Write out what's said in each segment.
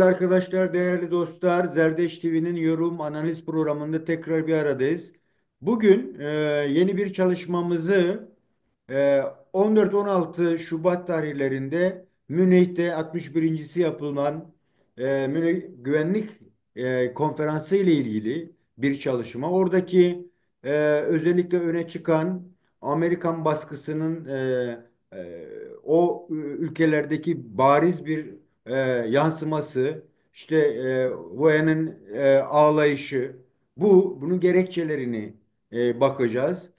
Arkadaşlar, değerli dostlar, Zerdeş TV'nin yorum analiz programında tekrar bir aradayız. Bugün yeni bir çalışmamızı e, 14-16 Şubat tarihlerinde Münih'te 61.si yapılan Münih Güvenlik Konferansı ile ilgili bir çalışma. Oradaki özellikle öne çıkan Amerikan baskısının o ülkelerdeki bariz bir yansıması, işte Voya'nın ağlayışı, bunun gerekçelerini bakacağız.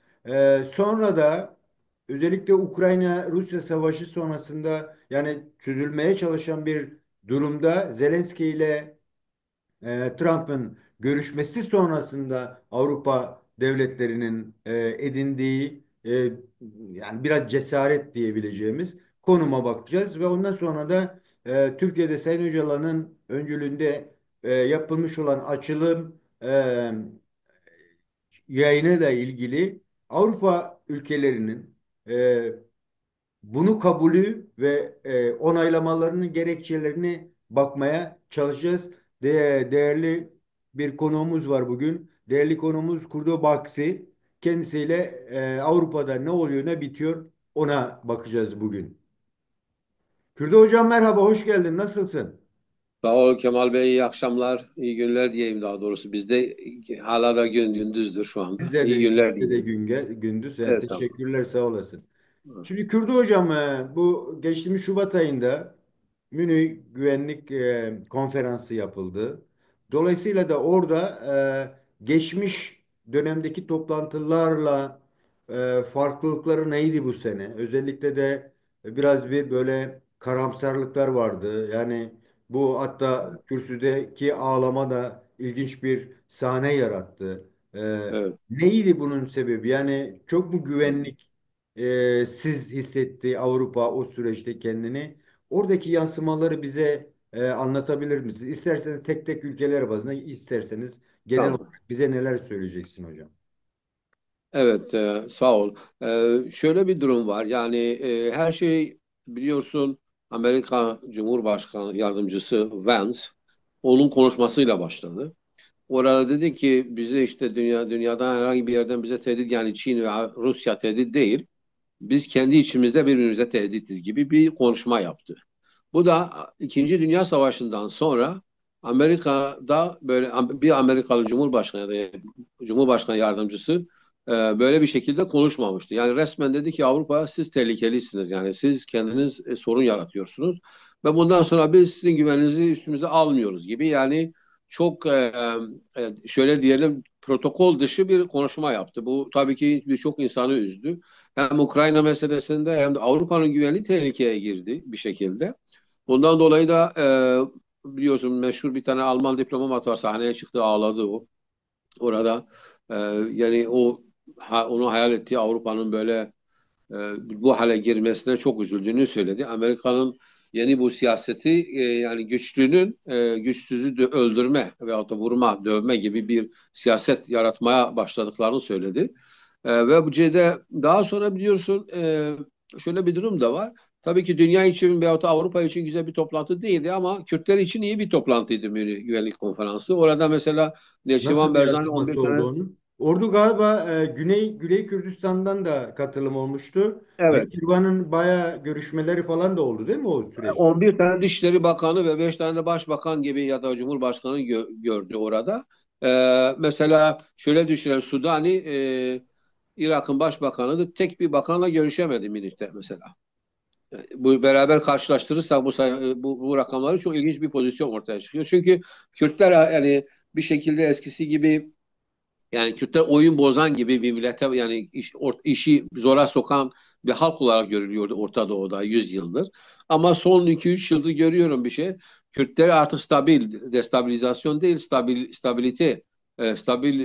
Sonra da özellikle Ukrayna-Rusya savaşı sonrasında, yani çözülmeye çalışan bir durumda Zelenski ile Trump'ın görüşmesi sonrasında Avrupa devletlerinin edindiği yani biraz cesaret diyebileceğimiz konuma bakacağız ve ondan sonra da Türkiye'de Sayın Öcalan'ın öncülüğünde yapılmış olan açılım yayınıyla ilgili Avrupa ülkelerinin bunu kabulü ve onaylamalarının gerekçelerini bakmaya çalışacağız. Değerli bir konuğumuz var bugün. Değerli konuğumuz Kurdo Baksi. Kendisiyle Avrupa'da ne oluyor ne bitiyor ona bakacağız bugün. Kurdo Hocam, merhaba, hoş geldin. Nasılsın? Sağ ol Kemal Bey, iyi akşamlar, iyi günler diyeyim daha doğrusu. Bizde hala da gündüzdür şu anda. Bize İyi de, günler bize de diyeyim. gündüz. Yani Evet, tamam. teşekkürler, sağ olasın. Şimdi Kürdi Hocam, bu geçtiğimiz Şubat ayında Münih Güvenlik Konferansı yapıldı. Dolayısıyla da orada geçmiş dönemdeki toplantılarla farklılıkları neydi bu sene? Özellikle de biraz bir böyle karamsarlıklar vardı. Yani bu, hatta kürsüdeki ağlama da ilginç bir sahne yarattı. Evet. Neydi bunun sebebi? Yani çok mu güvenlik siz hissetti Avrupa o süreçte kendini? Oradaki yansımaları bize anlatabilir misiniz? İsterseniz tek tek ülkeler bazında, isterseniz genel Tamam. olarak bize neler söyleyeceksin hocam? Evet, sağ ol. Şöyle bir durum var. Yani her şey biliyorsun Amerika Cumhurbaşkanı Yardımcısı Vance onun konuşmasıyla başladı. Orada dedi ki bize işte dünyadan herhangi bir yerden bize tehdit yani Çin ve Rusya tehdit değil. Biz kendi içimizde birbirimize tehditiz gibi bir konuşma yaptı. Bu da İkinci Dünya Savaşı'ndan sonra Amerika'da böyle bir Amerikalı Cumhurbaşkanı Cumhurbaşkanı yardımcısı böyle bir şekilde konuşmamıştı. Yani resmen dedi ki Avrupa siz tehlikelisiniz. Yani siz kendiniz sorun yaratıyorsunuz ve bundan sonra biz sizin güveninizi üstümüze almıyoruz gibi. Yani çok şöyle diyelim protokol dışı bir konuşma yaptı. Bu tabii ki birçok insanı üzdü. Hem Ukrayna meselesinde hem de Avrupa'nın güvenliği tehlikeye girdi bir şekilde. Bundan dolayı da biliyorsun meşhur bir tane Alman diplomat var sahneye çıktı ağladı o. Orada e, yani onu hayal ettiği Avrupa'nın böyle bu hale girmesine çok üzüldüğünü söyledi. Amerika'nın yeni bu siyaseti yani güçlünün güçsüzü de öldürme veyahut da vurma, dövme gibi bir siyaset yaratmaya başladıklarını söyledi. Ve bu cede daha sonra biliyorsun şöyle bir durum da var. Tabii ki dünya için veyahut da Avrupa için güzel bir toplantı değildi ama Kürtler için iyi bir toplantıydı Münih Güvenlik Konferansı. Orada mesela Neçivan Nasıl bir Berzani 11 yansıması oldu tane. onun? Ordu galiba Güney Kürdistan'dan da katılım olmuştu. Evet. Nişirvan'ın bayağı görüşmeleri falan da oldu değil mi o süreç? 11 tane Dışişleri Bakanı ve 5 tane de Başbakan gibi ya da Cumhurbaşkanı gördü orada. Mesela şöyle düşünelim Sudani Irak'ın başbakanıydı. Tek bir bakanla görüşemedi Münih'te mesela. Bu beraber karşılaştırırsak bu rakamları çok ilginç bir pozisyon ortaya çıkıyor. Çünkü Kürtler yani bir şekilde eskisi gibi yani Kürtler oyun bozan gibi bir millete yani işi zora sokan bir halk olarak görülüyordu Orta Doğu'da 100 yıldır. Ama son 2-3 yıldır görüyorum bir şey. Kürtler artık destabilizasyon değil, stabilite, stabil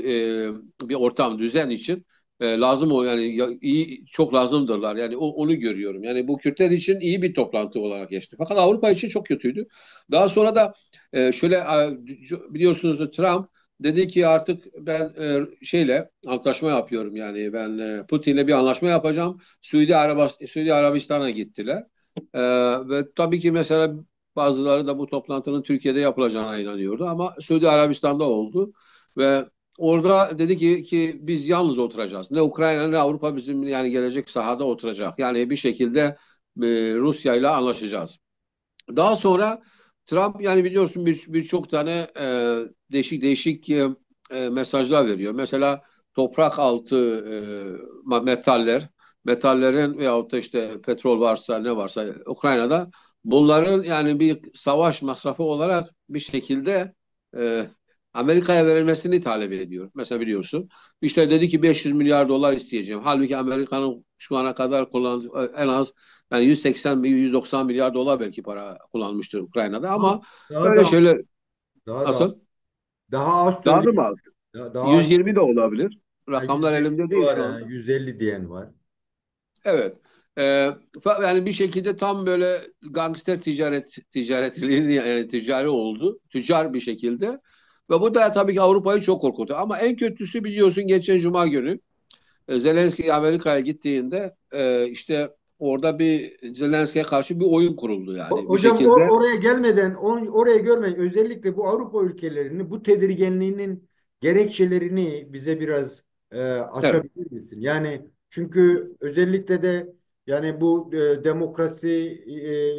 bir ortam, düzen için lazım o yani iyi çok lazımdırlar. Yani onu görüyorum. Yani bu Kürtler için iyi bir toplantı olarak geçti. Fakat Avrupa için çok kötüydü. Daha sonra da şöyle biliyorsunuz Trump dedi ki artık ben şeyle antlaşma yapıyorum yani ben Putin'le bir anlaşma yapacağım. Suudi Arabistan'a gittiler. E, ve tabii ki mesela Bazıları da bu toplantının Türkiye'de yapılacağına inanıyordu ama Suudi Arabistan'da oldu ve orada dedi ki biz yalnız oturacağız. Ne Ukrayna ne Avrupa bizim yani gelecek sahada oturacak. Yani bir şekilde Rusya ile anlaşacağız. Daha sonra Trump yani biliyorsun birçok tane değişik değişik mesajlar veriyor. Mesela toprak altı metallerin veyahut da işte petrol varsa ne varsa Ukrayna'da bunların yani bir savaş masrafı olarak bir şekilde e, Amerika'ya verilmesini talep ediyor. Mesela biliyorsun. İşte dedi ki 500 milyar dolar isteyeceğim. Halbuki Amerika'nın şu ana kadar kullandığı en az yani 180 190 milyar dolar belki para kullanmıştır Ukrayna'da Ama ama daha böyle da şöyle daha da nasıl? daha az Daha da söyleyeyim. mı az? Daha az. 120 de olabilir. Ha, Rakamlar 150 elimde değil var şu ha. anda. 150 diyen var. Evet. Ee, yani bir şekilde tam böyle gangster ticaretliği yani ticari oldu. Tüccar bir şekilde. Ve bu da tabii ki Avrupa'yı çok korkutuyor. Ama en kötüsü biliyorsun geçen Cuma günü Zelenski Amerika'ya gittiğinde işte orada bir Zelenski'ye karşı bir oyun kuruldu yani bir Hocam şekilde. oraya gelmeden, oraya görmeyin. Özellikle bu Avrupa ülkelerinin bu tedirginliğinin gerekçelerini bize biraz Evet. açabilir misin? Yani çünkü özellikle de yani bu demokrasi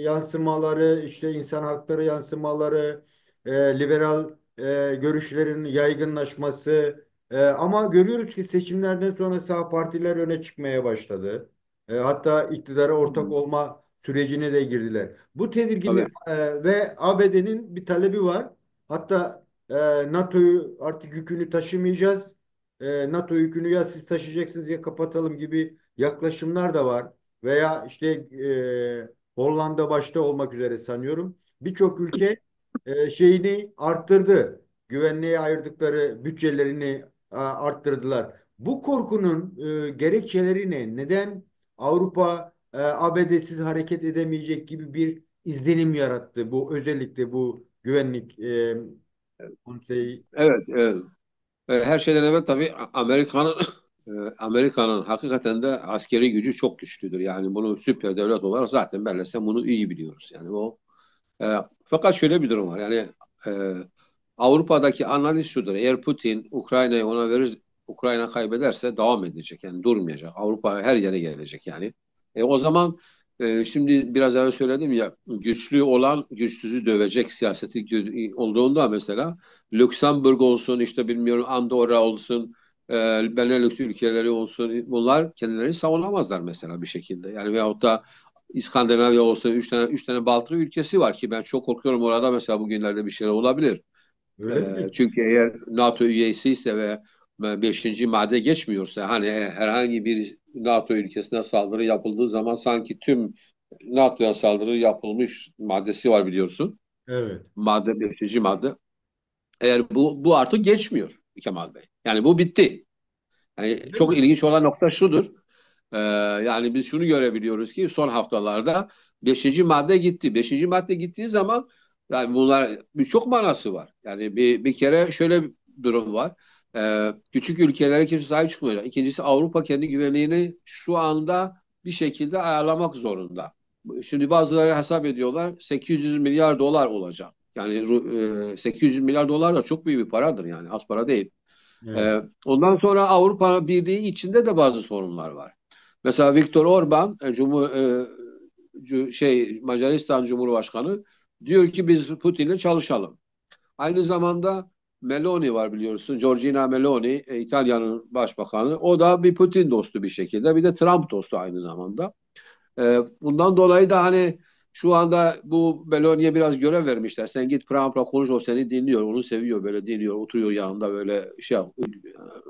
yansımaları, işte insan hakları yansımaları, liberal görüşlerin yaygınlaşması, ama görüyoruz ki seçimlerden sonra sağ partiler öne çıkmaya başladı. Hatta iktidara ortak olma sürecine de girdiler. Bu tedirginlik Tabii. ve ABD'nin bir talebi var. Hatta NATO'yu artık yükünü taşımayacağız. NATO yükünü ya siz taşıyacaksınız ya kapatalım gibi yaklaşımlar da var. Veya işte Hollanda başta olmak üzere sanıyorum. Birçok ülke şeyini arttırdı. Güvenliğe ayırdıkları bütçelerini arttırdılar. Bu korkunun gerekçeleri ne? Neden Avrupa ABD'siz hareket edemeyecek gibi bir izlenim yarattı bu özellikle bu güvenlik konseyi. Evet. Evet. Her şeyden evvel tabii Amerika'nın Amerika'nın hakikaten de askeri gücü çok güçlüdür. Yani bunu süper devlet olarak zaten ben bunu iyi biliyoruz. Yani e, fakat şöyle bir durum var. Yani e, Avrupa'daki analiz şudur. Eğer Putin Ukrayna'yı ona verir, Ukrayna kaybederse devam edecek. Yani durmayacak. Avrupa her yere gelecek yani. O zaman şimdi biraz evvel söyledim ya güçlü olan güçsüzü dövecek siyaseti olduğunda mesela Lüksemburg olsun işte bilmiyorum Andorra olsun Benelux ülkeleri olsun bunlar kendilerini savunamazlar mesela bir şekilde. Yani veyahut da İskandinavya olsun üç tane Baltık ülkesi var ki ben çok korkuyorum orada mesela bugünlerde bir şeyler olabilir. Öyle mi? Çünkü eğer NATO üyesi ise ve beşinci madde geçmiyorsa hani herhangi bir NATO ülkesine saldırı yapıldığı zaman sanki tüm NATO'ya saldırı yapılmış maddesi var biliyorsun. Evet. Madde beşinci madde. Eğer bu artık geçmiyor Kemal Bey. Yani bu bitti. Yani Öyle çok mi? ilginç olan nokta şudur. Yani biz şunu görebiliyoruz ki son haftalarda beşinci madde gitti. Beşinci madde gittiği zaman yani bunlar birçok manası var. Yani bir kere şöyle bir durum var. Küçük ülkelere kimse sahip çıkmayacak. İkincisi Avrupa kendi güvenliğini şu anda bir şekilde ayarlamak zorunda. Şimdi bazıları hesap ediyorlar 800 milyar dolar olacak. Yani 800 milyar dolar da çok büyük bir paradır yani az para değil. Evet. Ondan sonra Avrupa Birliği içinde de bazı sorunlar var. Mesela Viktor Orban, Macaristan Cumhurbaşkanı diyor ki biz Putin'le çalışalım. Aynı zamanda Meloni var biliyorsun. Giorgina Meloni, İtalya'nın başbakanı. O da bir Putin dostu bir şekilde. Bir de Trump dostu aynı zamanda. Bundan dolayı da hani şu anda bu Meloni'ye biraz görev vermişler. Sen git Trump'la konuş o seni dinliyor. Onu seviyor böyle dinliyor. Oturuyor yanında böyle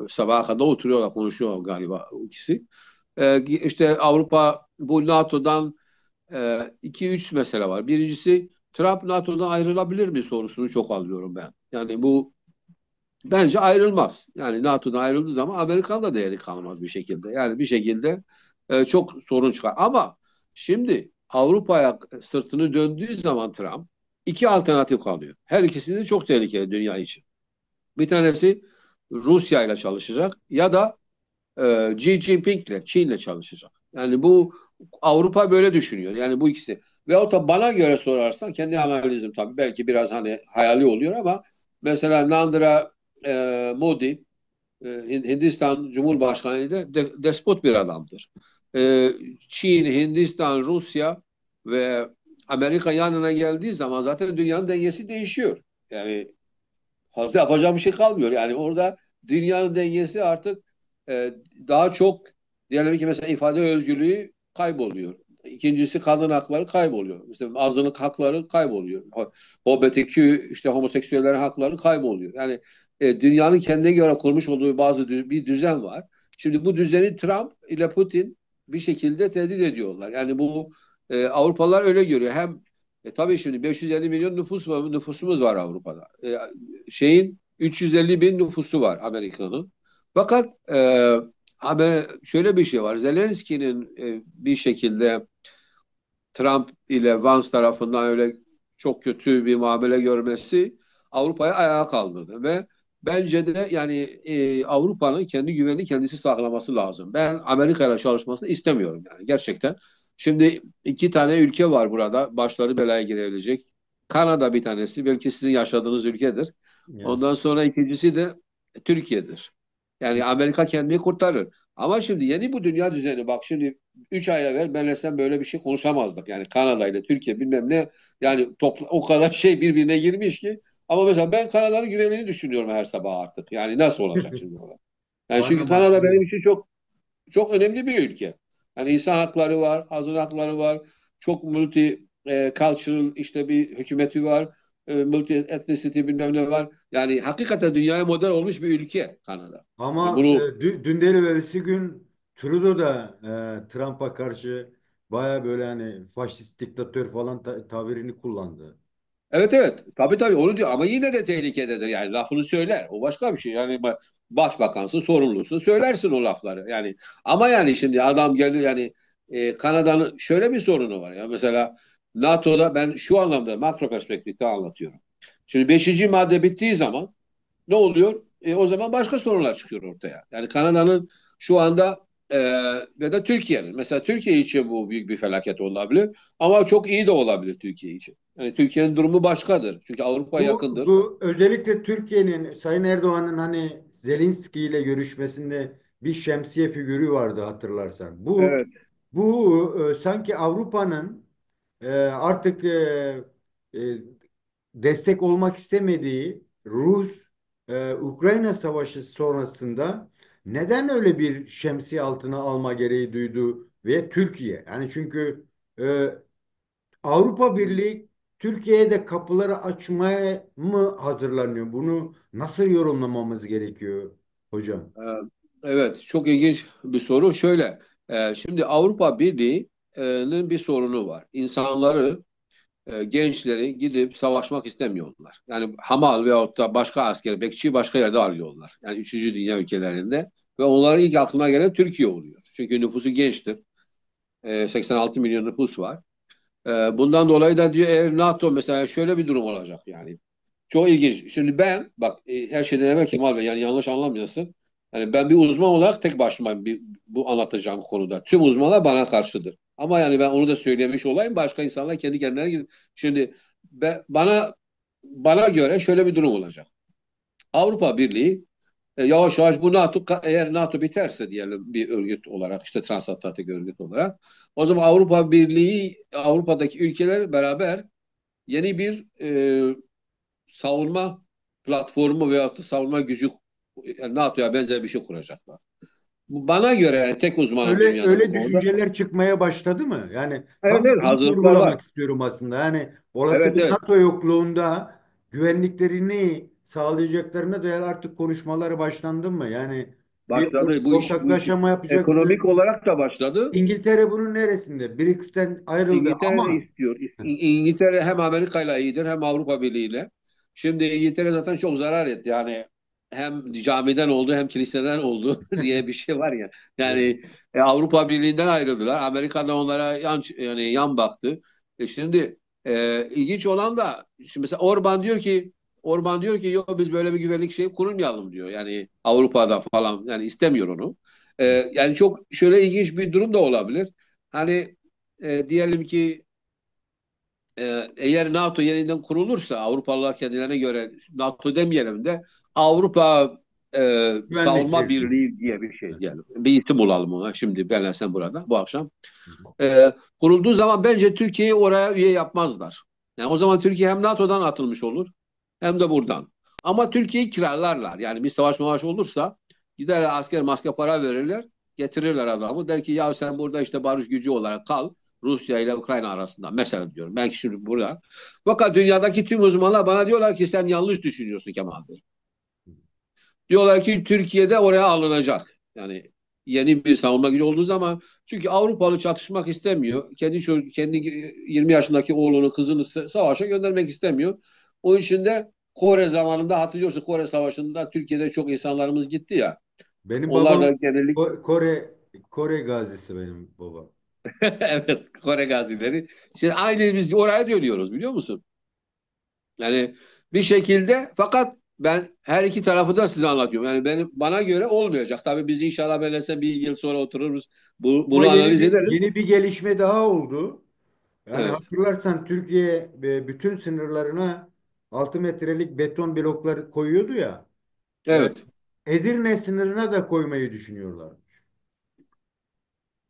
sabaha kadar oturuyorlar konuşuyorlar galiba ikisi. İşte Avrupa bu NATO'dan iki üç mesele var. Birincisi Trump NATO'dan ayrılabilir mi sorusunu çok alıyorum ben. Yani bu bence ayrılmaz. Yani NATO'dan ayrıldığı zaman Amerikan da değeri kalmaz bir şekilde. Yani bir şekilde çok sorun çıkar. Ama şimdi Avrupa'ya sırtını döndüğü zaman Trump iki alternatif kalıyor. Her ikisi de çok tehlikeli dünya için. Bir tanesi Rusya ile çalışacak ya da Xi Jinping ile Çin ile çalışacak. Yani bu Avrupa böyle düşünüyor. Yani bu ikisi. Veyahut da bana göre sorarsan kendi analizim tabii belki biraz hani hayali oluyor ama mesela Narendra Modi Hindistan Cumhurbaşkanı da despot bir adamdır. E, Çin, Hindistan, Rusya ve Amerika yanına geldiği zaman zaten dünyanın dengesi değişiyor. Yani fazla yapacağım bir şey kalmıyor. Yani orada dünyanın dengesi artık daha çok diyelim ki mesela ifade özgürlüğü kayboluyor. İkincisi kadın hakları kayboluyor. İşte azınlık hakları kayboluyor. LGBTQ işte homoseksüellerin hakları kayboluyor. Yani dünyanın kendine göre kurmuş olduğu bir düzen var. Şimdi bu düzeni Trump ile Putin bir şekilde tehdit ediyorlar. Yani bu Avrupalılar öyle görüyor. Hem tabii şimdi 550 milyon nüfusumuz var Avrupa'da. Şeyin 350 bin nüfusu var Amerika'nın. Fakat abi şöyle bir şey var. Zelenski'nin bir şekilde Trump ile Vance tarafından öyle çok kötü bir muamele görmesi Avrupa'yı ayağa kaldırdı ve bence de yani Avrupa'nın kendi güvenini kendisi sağlaması lazım. Ben Amerika ile çalışmasını istemiyorum yani gerçekten. Şimdi iki tane ülke var burada başları belaya girebilecek. Kanada bir tanesi belki sizin yaşadığınız ülkedir. Yani. Ondan sonra ikincisi de Türkiye'dir. Yani Amerika kendini kurtarır. Ama şimdi yeni bu dünya düzeni bak şimdi 3 ay evvel ben sen böyle bir şey konuşamazdık. Yani Kanada ile Türkiye bilmem ne yani o kadar şey birbirine girmiş ki. Ama mesela ben Kanada'nın güvenliğini düşünüyorum her sabah artık. Yani nasıl olacak şimdi orada? Yani çünkü Kanada Anladım. benim için çok çok önemli bir ülke. Yani insan hakları var, hazır hakları var. Çok multi cultural işte bir hükümeti var. Multi ethnicity bilmem ne var. Yani hakikaten dünyaya model olmuş bir ülke Kanada. Yani Ama bunu dün değil evvelsi gün Trudeau da Trump'a karşı baya böyle hani faşist diktatör falan tabirini kullandı. evet evet tabii onu diyor ama yine de tehlikededir yani lafını söyler o başka bir şey yani başbakansın sorumlusun söylersin o lafları yani ama yani şimdi adam geldi yani Kanada'nın şöyle bir sorunu var ya mesela NATO'da ben şu anlamda makro perspektifte anlatıyorum. Şimdi beşinci madde bittiği zaman ne oluyor? O zaman başka sorunlar çıkıyor ortaya. Yani Kanada'nın şu anda e, ve de Türkiye'nin. Mesela Türkiye için bu büyük bir felaket olabilir. Ama çok iyi de olabilir Türkiye için. Yani Türkiye'nin durumu başkadır. Çünkü Avrupa yakındır. Bu özellikle Türkiye'nin Sayın Erdoğan'ın hani Zelenski ile görüşmesinde bir şemsiye figürü vardı hatırlarsan. Evet. Bu sanki Avrupa'nın artık e, destek olmak istemediği Ukrayna Savaşı sonrasında neden öyle bir şemsiye altına alma gereği duydu ve Türkiye? Yani çünkü e, Avrupa Birliği Türkiye'ye de kapıları açmaya mı hazırlanıyor? Bunu nasıl yorumlamamız gerekiyor hocam? E, evet, çok ilginç bir soru. Şöyle, şimdi Avrupa Birliği'nin bir sorunu var. İnsanları gençleri gidip savaşmak istemiyorlar. Yani Hamal veyahut da başka asker, bekçiyi başka yerde arıyorlar. Yani üçüncü dünya ülkelerinde. Ve onların ilk aklına gelen Türkiye oluyor. Çünkü nüfusu gençtir. 86 milyon nüfus var. Bundan dolayı da diyor eğer NATO mesela şöyle bir durum olacak yani. Çok ilginç. Şimdi ben bak her şeyden evvel Kemal Bey yani yanlış anlamıyorsun. Yani ben bir uzman olarak tek başıma bu anlatacağım konuda. Tüm uzmanlar bana karşıdır. Ama yani ben onu da söylemiş olayım. Başka insanlar kendi kendilerine gibi. Şimdi bana göre şöyle bir durum olacak. Avrupa Birliği yavaş yavaş bu NATO eğer NATO biterse diyelim bir örgüt olarak işte transatlantik örgüt olarak o zaman Avrupa Birliği Avrupa'daki ülkeler beraber yeni bir savunma platformu veyahut da savunma gücü yani NATO'ya benzer bir şey kuracaklar. Bu bana göre yani tek uzmanım dünyada bu Öyle konuda. düşünceler çıkmaya başladı mı? Yani Evet tam da evet bunu hazırlıklar var. sorgulamak istiyorum aslında. Yani olası Evet bir evet NATO yokluğunda güvenliklerini sağlayacaklarına dair artık konuşmaları başlandı mı? Yani bir başladı. Bu iş ortaklaşa mı yapacaklar? ekonomik olarak da başladı. İngiltere bunun neresinde? BRICS'ten ayrıldı İngiltere de ama istiyor. İngiltere hem Amerika ile iyidir hem Avrupa Birliği ile. Şimdi İngiltere zaten çok zarar etti. Yani hem camiden oldu hem kiliseden oldu diye bir şey var ya. evet. Yani Avrupa Birliği'nden ayrıldılar. Amerika da onlara yan baktı. Şimdi ilginç olan da şimdi mesela Orban diyor ki yok biz böyle bir güvenlik şeyi kurulmayalım diyor. Yani Avrupa'da falan yani istemiyor onu. Yani çok şöyle ilginç bir durum da olabilir. Hani diyelim ki eğer NATO yeniden kurulursa Avrupalılar kendilerine göre NATO demeyelim de Avrupa Güvenlik Savunma Birliği. Birliği diye bir şey Evet. diyelim. Bir isim bulalım ona şimdi benle sen burada bu akşam. Hı hı. Kurulduğu zaman bence Türkiye'yi oraya üye yapmazlar. Yani o zaman Türkiye hem NATO'dan atılmış olur hem de buradan. Ama Türkiye'yi kirarlarlar. Yani bir savaş mavaş olursa giderler asker maske para verirler. Getirirler adamı. Der ki ya sen burada işte barış gücü olarak kal. Rusya ile Ukrayna arasında. Mesela diyorum. Ben şimdi burada. Fakat dünyadaki tüm uzmanlar bana diyorlar ki sen yanlış düşünüyorsun Kemal Bey. Diyorlar ki Türkiye'de oraya alınacak. Yani yeni bir savunma gücü olduğu zaman çünkü Avrupalı çatışmak istemiyor. Kendi 20 yaşındaki oğlunu, kızını savaşa göndermek istemiyor. O için de Kore zamanında hatırlıyorsun Kore Savaşı'nda Türkiye'de çok insanlarımız gitti ya. Benim Onlar da babam genellikle Kore gazisi benim babam. evet Kore gazileri. Şimdi aynı biz oraya dönüyoruz biliyor musun? Yani bir şekilde fakat ben her iki tarafı da size anlatıyorum. Yani bana göre olmayacak. Tabii biz inşallah böylese bir yıl sonra otururuz. Ama Bunu analiz ederiz. yeni bir gelişme daha oldu. Yani Evet. hatırlarsan Türkiye bütün sınırlarına 6 metrelik beton bloklar koyuyordu ya. E, Evet. Edirne sınırına da koymayı düşünüyorlar.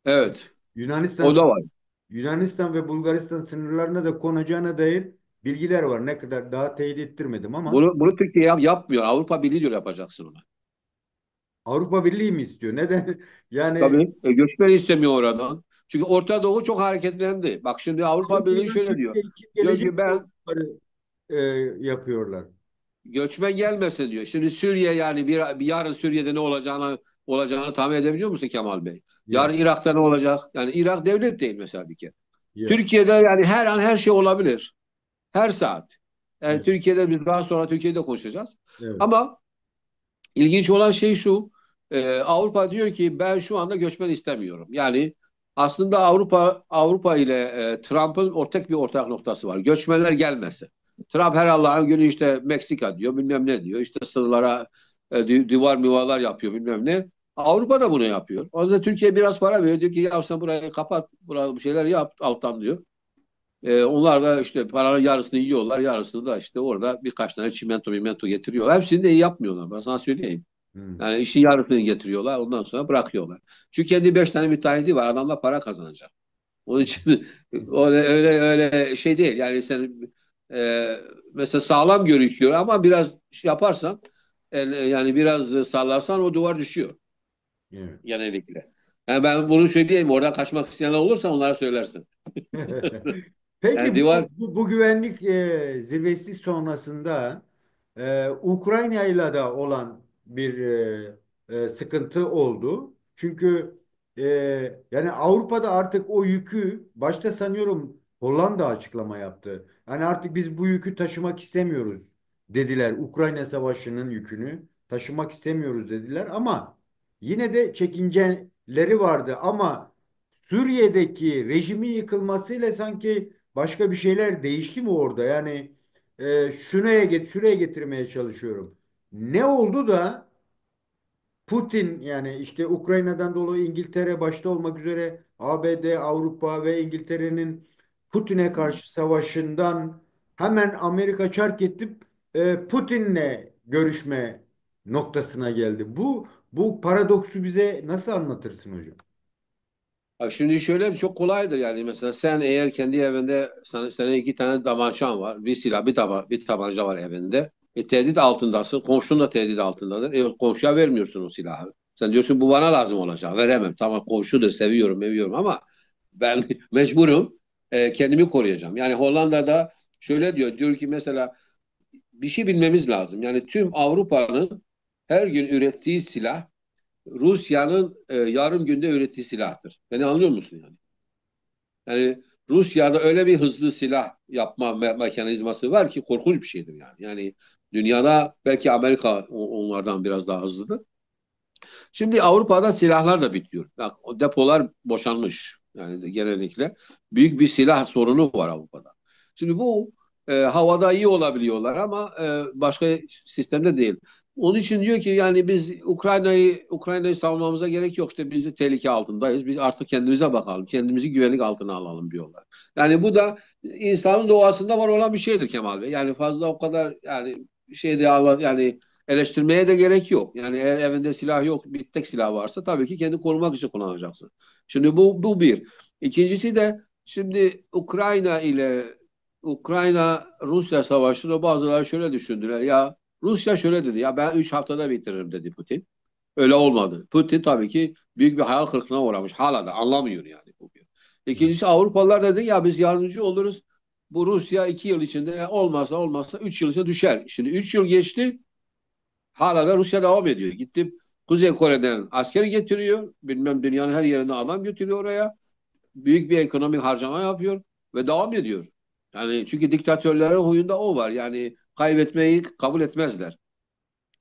Evet. Yunanistan O da var. Yunanistan ve Bulgaristan sınırlarına da konacağına dair bilgiler var. Ne kadar daha teyit ettirmedim ama Bunu Türkiye yapmıyor. Avrupa Birliği diyor yapacaksın onu. Avrupa Birliği mi istiyor? Neden? Yani Tabii. Göçmen istemiyor oradan. Çünkü Orta Doğu çok hareketlendi. Bak şimdi Avrupa Birliği Avrupa'dan şöyle diyor. Türkiye için Diyor gelecek ki ben bunları e, yapıyorlar. göçmen gelmesin diyor. Şimdi Suriye yani bir yarın Suriye'de ne olacağını tahmin edebiliyor musun Kemal Bey? Yarın Yok. Irak'ta ne olacak? Yani Irak devlet değil mesela bir kere. Yok. Türkiye'de yani her an her şey olabilir. Her saat. Yani Evet. Türkiye'de biz daha sonra Türkiye'de konuşacağız. Evet. Ama ilginç olan şey şu. Avrupa diyor ki ben şu anda göçmen istemiyorum. Yani aslında Avrupa ile Trump'ın ortak noktası var. Göçmenler gelmesin. Trump her Allah'ın günü işte Meksika diyor, bilmem ne diyor. İşte sınırlara duvar mivarlar yapıyor, bilmem ne. Avrupa da bunu yapıyor. O yüzden Türkiye biraz para veriyor. Diyor ki ya sen burayı kapat, burada bir şeyler yap alttan diyor. Onlar da işte paranın yarısını yiyorlar, yarısını da işte orada birkaç tane çimento getiriyor. Hepsini de iyi yapmıyorlar. Ben sana söyleyeyim. Hmm. Yani işin yarısını getiriyorlar, ondan sonra bırakıyorlar. Çünkü kendi 5 tane müteahhiti var, adamlar para kazanacak. Onun için öyle şey değil. Yani sen e, mesela sağlam gözüküyor ama biraz şey yaparsan yani biraz sallarsan o duvar düşüyor Evet. genellikle. Yani ben bunu söyleyeyim. Oradan kaçmak isteyenler olursa onlara söylersin. Yani Peki divar bu güvenlik zirvesi sonrasında Ukrayna ile de olan bir sıkıntı oldu. Çünkü e, yani Avrupa'da artık o yükü başta sanıyorum Hollanda açıklama yaptı. Yani artık biz bu yükü taşımak istemiyoruz dediler. Ukrayna Savaşı'nın yükünü taşımak istemiyoruz dediler ama yine de çekinceleri vardı ama Suriye'deki rejimi yıkılmasıyla sanki başka bir şeyler değişti mi orada? Yani şuraya getirmeye çalışıyorum. Ne oldu da Putin yani işte Ukrayna'dan dolayı İngiltere başta olmak üzere ABD, Avrupa ve İngiltere'nin Putin'e karşı savaşından hemen Amerika çark edip Putin'le görüşme noktasına geldi. Bu paradoksu bize nasıl anlatırsın hocam? Ha, şimdi şöyle çok kolaydır yani mesela sen eğer kendi evinde sana 2 tane tabancan var bir silah bir tabanca var evinde tehdit altındasın komşun da tehdit altındadır komşuya vermiyorsun o silahı sen diyorsun bu bana lazım olacak veremem tamam komşudur seviyorum ama ben mecburum kendimi koruyacağım yani Hollanda'da şöyle diyor ki mesela bir şey bilmemiz lazım yani tüm Avrupa'nın her gün ürettiği silah Rusya'nın yarım günde ürettiği silahtır. Beni anlıyor musun yani? Yani Rusya'da öyle bir hızlı silah yapma mekanizması var ki korkunç bir şeydir yani. Yani dünyada belki Amerika onlardan biraz daha hızlıdır. Şimdi Avrupa'da silahlar da bitiyor. Bak o depolar boşalmış. Yani genellikle büyük bir silah sorunu var Avrupa'da. Şimdi bu havada iyi olabiliyorlar ama başka sistemde değil. Onun için diyor ki yani biz Ukrayna'yı savunmamıza gerek yok. İşte biz de tehlike altındayız. Biz artık kendimize bakalım. Kendimizi güvenlik altına alalım diyorlar. Yani bu da insanın doğasında var olan bir şeydir Kemal Bey. Yani fazla o kadar yani yani eleştirmeye de gerek yok. Yani eğer evinde silah yok, bir tek silah varsa tabii ki kendi korumak için kullanacaksın. Şimdi bu bir. İkincisi de şimdi Ukrayna Rusya savaşını bazıları şöyle düşündüler. Ya Rusya şöyle dedi, ya ben 3 haftada bitiririm dedi Putin. Öyle olmadı. Putin tabii ki büyük bir hayal kırıklığına uğramış. Hala da anlamıyor yani bu bir. Hı. İkincisi Avrupalılar dedi ya biz yardımcı oluruz. Bu Rusya 2 yıl içinde olmazsa 3 yıl içinde düşer. Şimdi 3 yıl geçti. Hala da Rusya devam ediyor. Gitti Kuzey Kore'den askeri getiriyor. Bilmem dünyanın her yerine adam götürüyor oraya. Büyük bir ekonomik harcama yapıyor ve devam ediyor. Yani çünkü diktatörlerin huyunda o var. Yani kaybetmeyi kabul etmezler.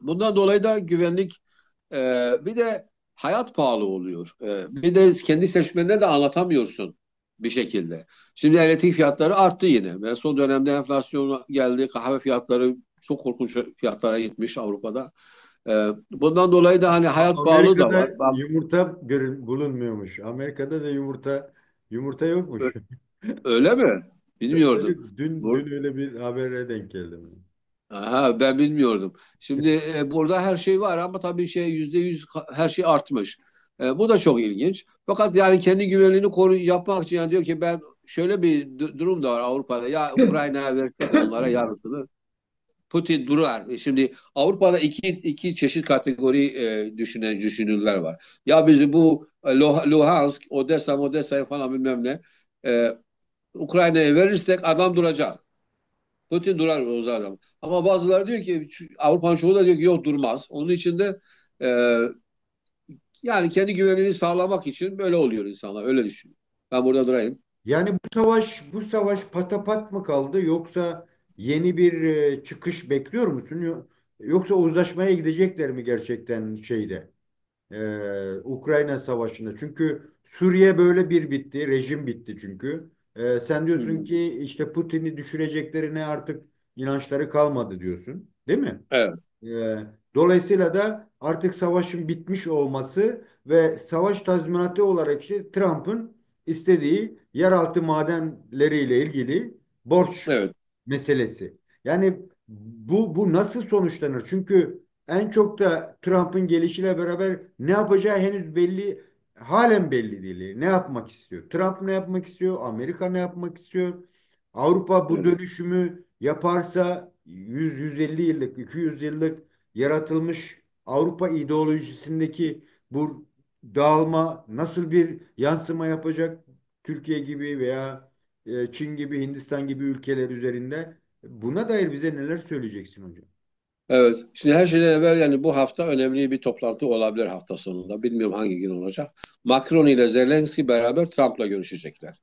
Bundan dolayı da güvenlik bir de hayat pahalı oluyor. Bir de kendi seçmenine de anlatamıyorsun bir şekilde. Şimdi elektrik fiyatları arttı yine. Ve son dönemde enflasyon geldi. Kahve fiyatları çok korkunç fiyatlara gitmiş Avrupa'da. Bundan dolayı da hani hayat pahalı da var. Amerika'da yumurta bulunmuyormuş. Amerika'da da yumurta yokmuş. Öyle mi? Bilmiyordum. Dün öyle bir habere denk geldim. Aha, ben bilmiyordum. Şimdi burada her şey var ama tabii %100 her şey artmış. Bu da çok ilginç. Fakat yani kendi güvenliğini yapmak için yani diyor ki ben şöyle bir durum da var Avrupa'da. Ya Ukrayna'ya versek onlara yarısını Putin durar. Şimdi Avrupa'da iki çeşit kategori düşünürler var. Ya bizi bu Luhansk, Odessa falan bilmem ne Ukrayna'ya verirsek adam duracak. Putin durar o zaman. Ama bazıları diyor ki Avrupa'nın çoğu da diyor ki yok durmaz. Onun için de e, yani kendi güvenliğini sağlamak için böyle oluyor insanlar. Öyle düşünüyor. Ben burada durayım. Yani bu savaş patapat mı kaldı yoksa yeni bir çıkış bekliyor musun? Yoksa uzlaşmaya gidecekler mi gerçekten Ukrayna Savaşı'nda? Çünkü Suriye böyle bir bitti, rejim bitti çünkü. Sen diyorsun Hmm. ki işte Putin'i düşüreceklerine artık inançları kalmadı diyorsun, değil mi? Evet, Ee, Dolayısıyla da artık savaşın bitmiş olması ve savaş tazminatı olarak işte Trump'ın istediği yeraltı madenleriyle ilgili borç evet, meselesi. Yani bu nasıl sonuçlanır? Çünkü en çok da Trump'ın gelişiyle beraber ne yapacağı henüz halen belli değil. Ne yapmak istiyor? Trump ne yapmak istiyor? Amerika ne yapmak istiyor? Avrupa bu evet. dönüşümü yaparsa 100-150 yıllık, 200 yıllık yaratılmış Avrupa ideolojisindeki bu dağılma nasıl bir yansıma yapacak Türkiye gibi veya Çin gibi, Hindistan gibi ülkeler üzerinde? Buna dair bize neler söyleyeceksin hocam? Evet. Şimdi her şeyden evvel yani bu hafta önemli bir toplantı olabilir hafta sonunda. Bilmiyorum hangi gün olacak. Macron ile Zelenski beraber Trump'la görüşecekler.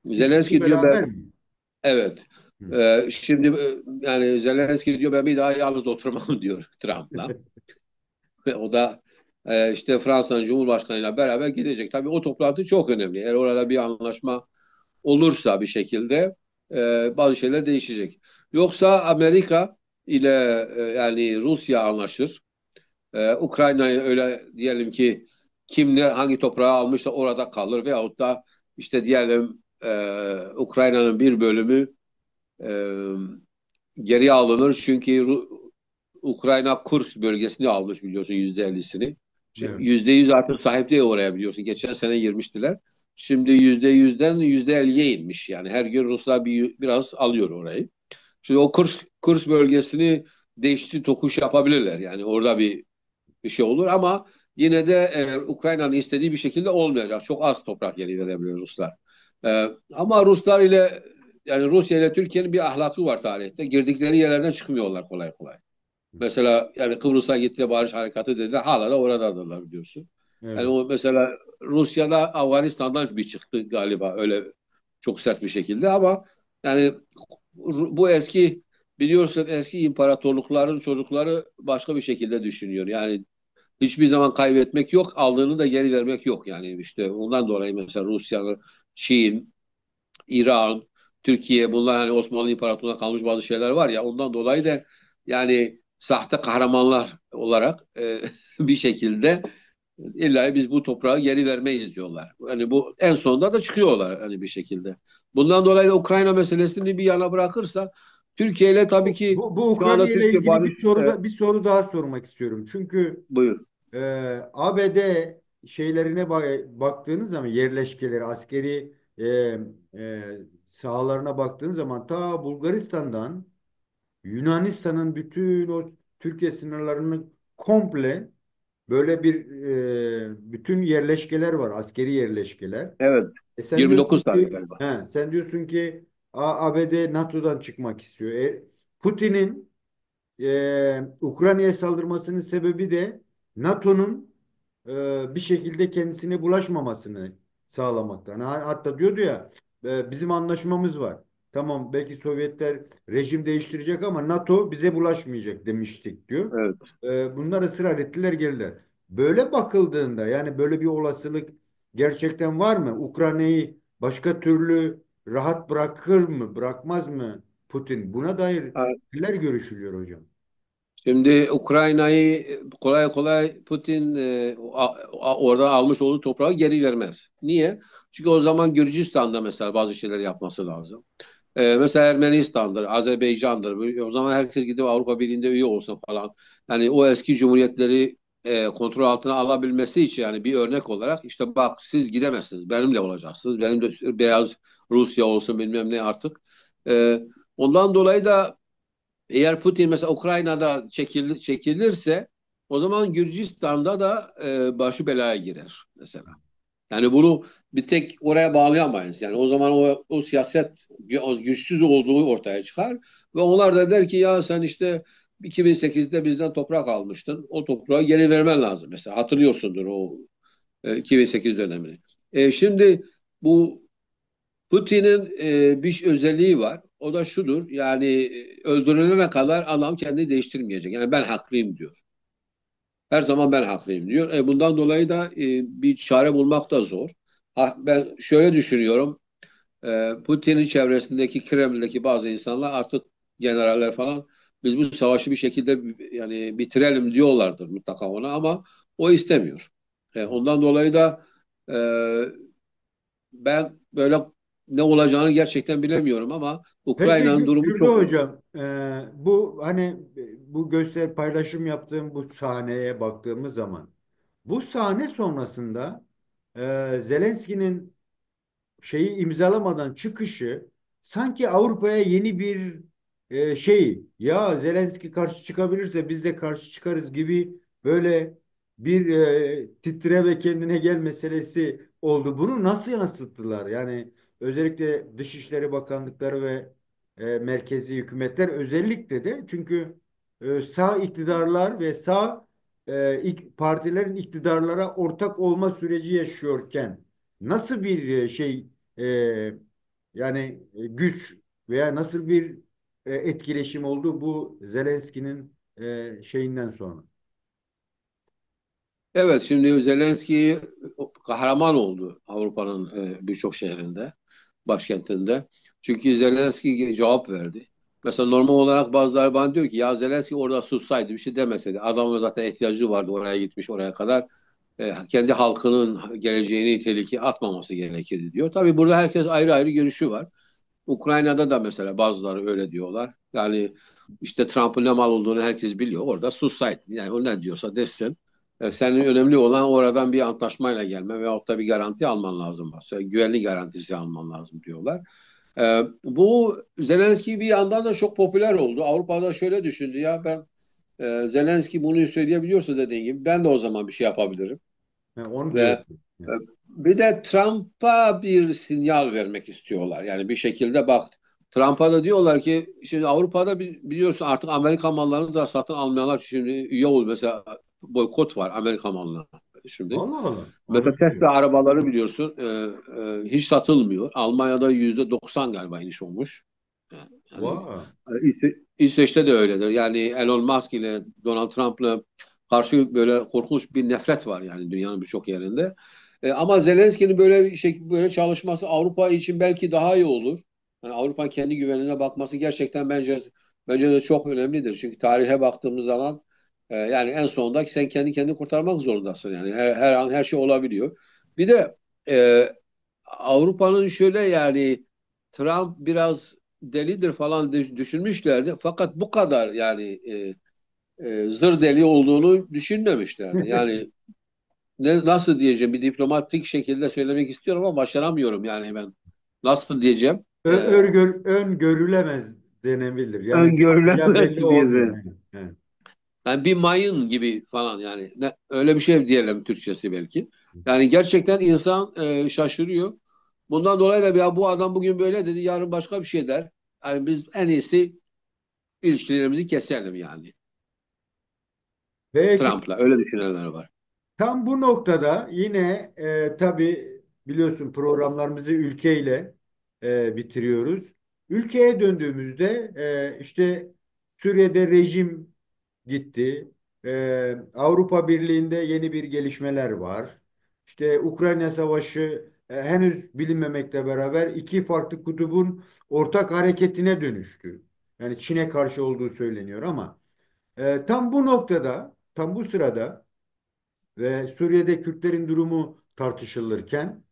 İkisi Zelenski diyor beraber ben mi? evet. Hı. Şimdi yani Zelenski diyor ben bir daha yalnız oturmam diyor Trump'la. Ve o da işte Fransa'nın Cumhurbaşkanıyla beraber gidecek. Tabii o toplantı çok önemli. Eğer orada bir anlaşma olursa bir şekilde bazı şeyler değişecek. Yoksa Amerika ile yani Rusya anlaşır. Ukrayna'yı öyle diyelim ki kim ne hangi toprağı almışsa orada kalır veyahut da işte diyelim Ukrayna'nın bir bölümü e, geri alınır çünkü Ukrayna Kurs bölgesini almış biliyorsun %50'sini. Evet. %100 artık sahip değil oraya biliyorsun. Geçen sene girmiştiler. Şimdi %100'den %50'ye inmiş. Yani her gün Ruslar biraz alıyor orayı. Şimdi o Kurs bölgesini değişti tokuş yapabilirler. Yani orada bir şey olur ama yine de Ukrayna'nın istediği bir şekilde olmayacak. Çok az toprak elde edebilir Ruslar. Ama Ruslar ile yani Rusya ile Türkiye'nin bir ahlakı var tarihte. Girdikleri yerlerden çıkmıyorlar kolay kolay. Mesela yani Kıbrıs'a gitti Barış Harekatı dediler. Hala da oradadırlar biliyorsun. Yani Evet. o mesela Rusya'da Afganistan'dan bir çıktı galiba öyle çok sert bir şekilde ama yani bu biliyorsun eski imparatorlukların çocukları başka bir şekilde düşünüyor. Yani hiçbir zaman kaybetmek yok, aldığını da geri vermek yok. Yani işte ondan dolayı mesela Rusya, Çin, İran, Türkiye bunlar hani Osmanlı İmparatorluğu'na kalmış bazı şeyler var ya ondan dolayı da yani sahte kahramanlar olarak bir şekilde illa biz bu toprağı geri vermeyiz diyorlar. Hani bu en sonunda da çıkıyorlar hani bir şekilde. Bundan dolayı da Ukrayna meselesini bir yana bırakırsa Türkiye ile tabii ki Bu şu Ukrayna anda ile Türkiye ilgili barış bir soru daha sormak istiyorum. Çünkü buyur. Ee, ABD şeylerine baktığınız zaman yerleşkeleri, askeri sahalarına baktığınız zaman ta Bulgaristan'dan Yunanistan'ın bütün o Türkiye sınırlarını komple böyle bütün yerleşkeler var, askeri yerleşkeler. Evet. Sen diyorsun 29 tane ki galiba. sen diyorsun ki ABD NATO'dan çıkmak istiyor. Putin'in Ukrayna'ya saldırmasının sebebi de NATO'nun bir şekilde kendisine bulaşmamasını sağlamaktan. Hatta diyordu ya bizim anlaşmamız var. Tamam belki Sovyetler rejim değiştirecek ama NATO bize bulaşmayacak demiştik diyor. Evet. Bunlar ısrar ettiler geldiler. Böyle bakıldığında yani böyle bir olasılık gerçekten var mı? Ukrayna'yı başka türlü rahat bırakır mı, bırakmaz mı Putin? Buna dair neler görüşülüyor hocam? Şimdi Ukrayna'yı kolay kolay Putin orada almış olduğu toprağı geri vermez. Niye? Çünkü o zaman Gürcistan'da mesela bazı şeyler yapması lazım. Mesela Ermenistan'dır, Azerbaycan'dır. O zaman herkes gidip Avrupa Birliği'nde üye olsun falan. Yani o eski cumhuriyetleri kontrol altına alabilmesi için yani bir örnek olarak işte bak siz gidemezsiniz. Benimle olacaksınız. Benim de beyaz Rusya olsun bilmem ne artık. E, ondan dolayı da eğer Putin mesela Ukrayna'da çekilirse o zaman Gürcistan'da da başı belaya girer mesela. Yani bunu bir tek oraya bağlayamayız. Yani o zaman o siyaset güçsüz olduğu ortaya çıkar ve onlar da der ki ya sen işte 2008'de bizden toprak almıştın. O toprağı geri vermen lazım. Mesela hatırlıyorsundur o 2008 dönemini. Şimdi bu Putin'in bir özelliği var. O da şudur. Yani öldürülene kadar adam kendini değiştirmeyecek. Yani ben haklıyım diyor. Her zaman ben haklıyım diyor. Bundan dolayı da bir çare bulmak da zor. Ben şöyle düşünüyorum. Putin'in çevresindeki Kreml'deki bazı insanlar artık generaller falan biz bu savaşı bir şekilde yani bitirelim diyorlardır mutlaka ona ama o istemiyor. Ondan dolayı da e, ben böyle ne olacağını gerçekten bilemiyorum ama Peki Ukrayna'nın durumu Kürdo çok zor. hocam, bu hani bu göster paylaşım yaptığım bu sahneye baktığımız zaman bu sahne sonrasında Zelenski'nin şeyi imzalamadan çıkışı sanki Avrupa'ya yeni bir ya Zelenski karşı çıkabilirse biz de karşı çıkarız gibi böyle bir titre ve kendine gel meselesi oldu. Bunu nasıl yansıttılar? Yani özellikle Dışişleri Bakanlıkları ve merkezi hükümetler özellikle de çünkü sağ iktidarlar ve sağ partilerin iktidarlara ortak olma süreci yaşıyorken nasıl bir e, yani güç veya nasıl bir etkileşim oldu bu Zelenski'nin şeyinden sonra? Evet şimdi Zelenski kahraman oldu Avrupa'nın birçok şehrinde, başkentinde. Çünkü Zelenski cevap verdi. Mesela normal olarak bazıları bana diyor ki ya Zelenski orada sussaydı bir şey demeseydi. Adamın zaten ihtiyacı vardı oraya gitmiş oraya kadar. Kendi halkının geleceğini tehlikeye atmaması gerekirdi diyor. Tabii burada herkes ayrı ayrı görüşü var. Ukrayna'da da mesela bazıları öyle diyorlar. Yani işte Trump'ın ne mal olduğunu herkes biliyor. Orada sussaydı. Yani o ne diyorsa desin. Senin önemli olan oradan bir antlaşmayla gelme veyahut da bir garanti alman lazım. Mesela güvenlik garantisi alman lazım diyorlar. Bu Zelenski bir yandan da çok popüler oldu. Avrupa'da şöyle düşündü ya ben Zelenski bunu söyleyebiliyorsa dediğin gibi ben de o zaman bir şey yapabilirim. Onu Ve diyorsun. bir de Trump'a bir sinyal vermek istiyorlar. Yani bir şekilde bak Trump'a da diyorlar ki şimdi Avrupa'da biliyorsun artık Amerikan mallarını da satın almayanlar şimdi üye ol. Mesela boykot var Amerikan malına şimdi. Allah Allah. Onu Mesela Tesla bilmiyorum. arabaları biliyorsun hiç satılmıyor. Almanya'da %90 galiba iniş olmuş. Yani Vay. İsveç'te de öyledir. Yani Elon Musk ile Donald Trump'la karşı böyle korkunç bir nefret var yani dünyanın birçok yerinde. Ama Zelenski'nin böyle bir şey böyle çalışması Avrupa için belki daha iyi olur. Yani Avrupa kendi güvenliğine bakması gerçekten bence de çok önemlidir. Çünkü tarihe baktığımız zaman Yani en sonunda sen kendi kendini kurtarmak zorundasın. Yani her an her şey olabiliyor. Bir de e, Avrupa'nın şöyle yani Trump biraz delidir falan düşünmüşlerdi. Fakat bu kadar yani zır deli olduğunu düşünmemişlerdi. Yani nasıl diyeceğim, bir diplomatik şekilde söylemek istiyorum ama başaramıyorum yani ben. Nasıl diyeceğim? Öngörülemez denebilir. Yani ne yapacağı Öngörülemez belli olmuyor. diyelim. Yani. Evet. Yani bir mayın gibi falan yani. Öyle bir şey diyelim Türkçesi belki. Yani gerçekten insan şaşırıyor. Bundan dolayı da ya bu adam bugün böyle dedi, yarın başka bir şey der. Yani biz en iyisi ilişkilerimizi keselim yani. Peki Trump'la öyle düşünenler var. tam bu noktada yine tabii biliyorsun programlarımızı ülkeyle bitiriyoruz. Ülkeye döndüğümüzde işte Suriye'de rejim gitti. Avrupa Birliği'nde yeni bir gelişmeler var. İşte Ukrayna Savaşı henüz bilinmemekle beraber iki farklı kutubun ortak hareketine dönüştü. Yani Çin'e karşı olduğu söyleniyor ama tam bu noktada, tam bu sırada ve Suriye'de Kürtlerin durumu tartışılırken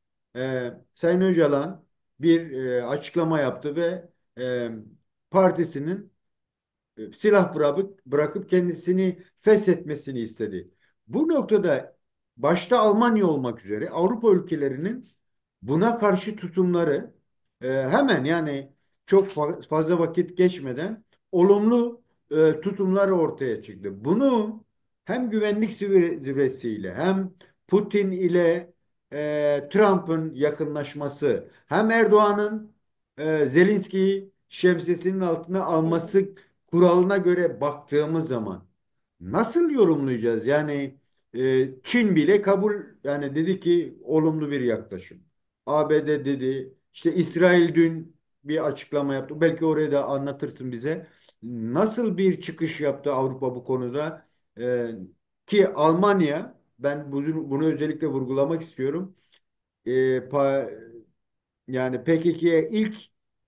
Sayın Öcalan bir açıklama yaptı ve e, partisinin silah bırakıp kendisini feshetmesini istedi. Bu noktada başta Almanya olmak üzere Avrupa ülkelerinin buna karşı tutumları hemen yani çok fazla vakit geçmeden olumlu tutumlar ortaya çıktı. Bunu hem güvenlik zirvesiyle hem Putin ile Trump'ın yakınlaşması hem Erdoğan'ın Zelenski'yi şemsiyesinin altına alması kuralına göre baktığımız zaman nasıl yorumlayacağız? Yani Çin bile kabul yani dedi ki olumlu bir yaklaşım. ABD dedi. İşte İsrail dün bir açıklama yaptı. Belki orayı da anlatırsın bize. Nasıl bir çıkış yaptı Avrupa bu konuda? E, Ki Almanya ben bunu özellikle vurgulamak istiyorum. E, pa, Yani PKK'ye ilk